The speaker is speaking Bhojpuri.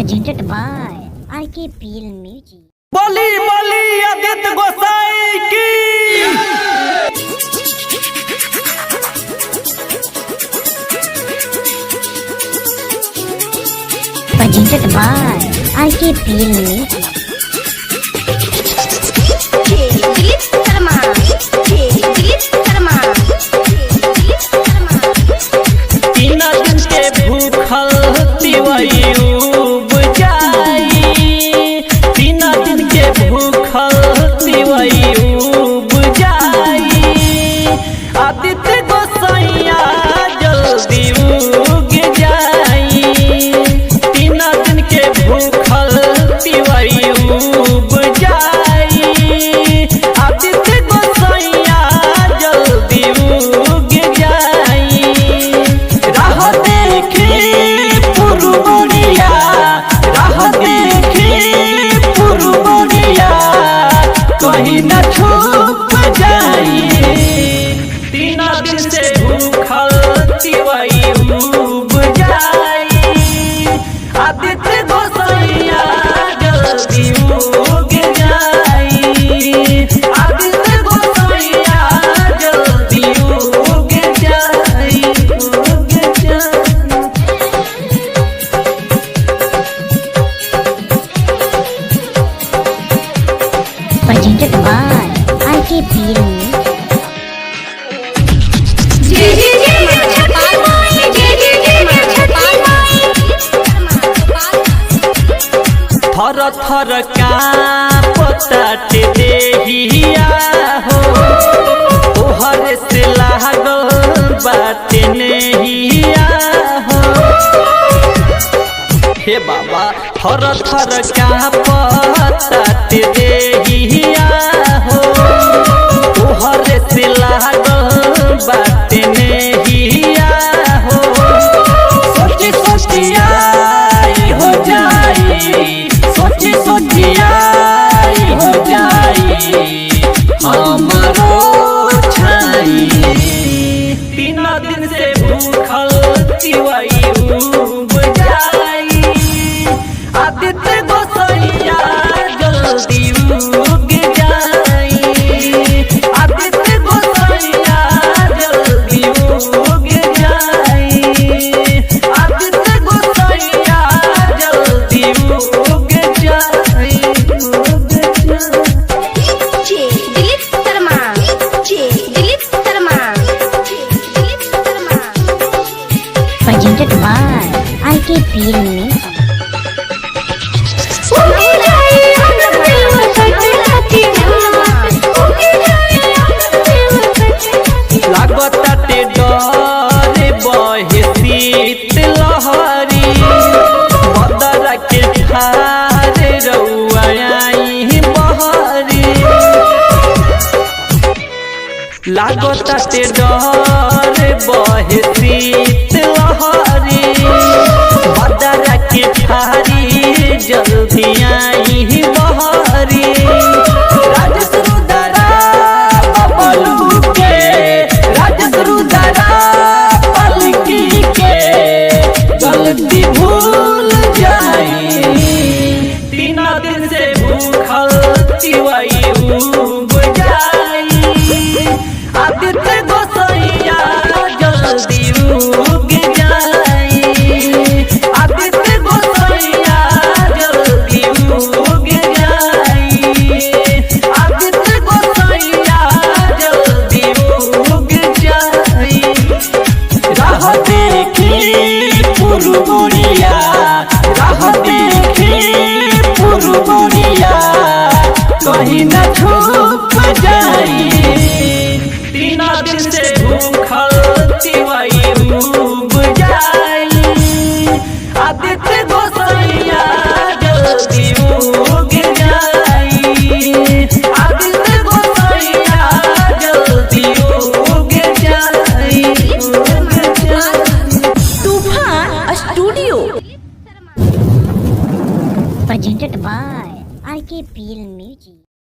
presented by RKPL Music. बली बली आदित्य गोसाई की Presented by RKPL Music. Aditya गोसाइया जल्दी उग जाई, 3 दिन के भूखल तिवाई उब जाई। आदित्य गोसाइया जल्दी उग जाई, राह देखी पुरबनिया, राह देखी पुरबनिया, कहीं न छुप जाई। 3 दिन से भूखल तिवाई उब जाई, आदित्य गोसाइया जल्दी उग जाई, आदित्य गोसाइया जल्दी उग जाई, उग जाई। Presented by RKPL Music. थर थर कांपताटे देहिया हो, तोहर से लागल बाटे नेहिया हो। हे बाबा थर थर कांपताटे देहिया हो, तोहर से लागल बाटे नेहिया हो। सोची सोचिया हो जाई, सोची सोचिया हो जाई हमारो छाई। 3 दिन से भूखल तिवाई उब जाई, आदित्य गोसाइया जल्दी उग जाई, आदित्य गोसाइया जल्दी उग जाई, आदित्य गोसाइया जल्दी उग जाई, उग जाई। Presented by RKPL Music. लागताटे डर बहे शीत लहरी, बदरा के ठारे रउआ आई बहरी। लागताटे डर बहे शीत लहरी, बदरा के ठारी जल्दी आई बहरी। राजस रुदरा बबलू के, राजस रुदरा पलकी के, गलती भूल जाई। 3 दिन से भूखल तिवाई उब जाई, आदित्य गोसाइया जल्दी उग जाई, आदित्य गोसाइया जल्दी उग जाई, आदित्य गोसाइया जल्दी उग जाई। राह देखी पुरबनिया, राह देखी पुरबनिया, कहीं न छुप जाई। 3 दिन से भूखल तिवाई उब जाई।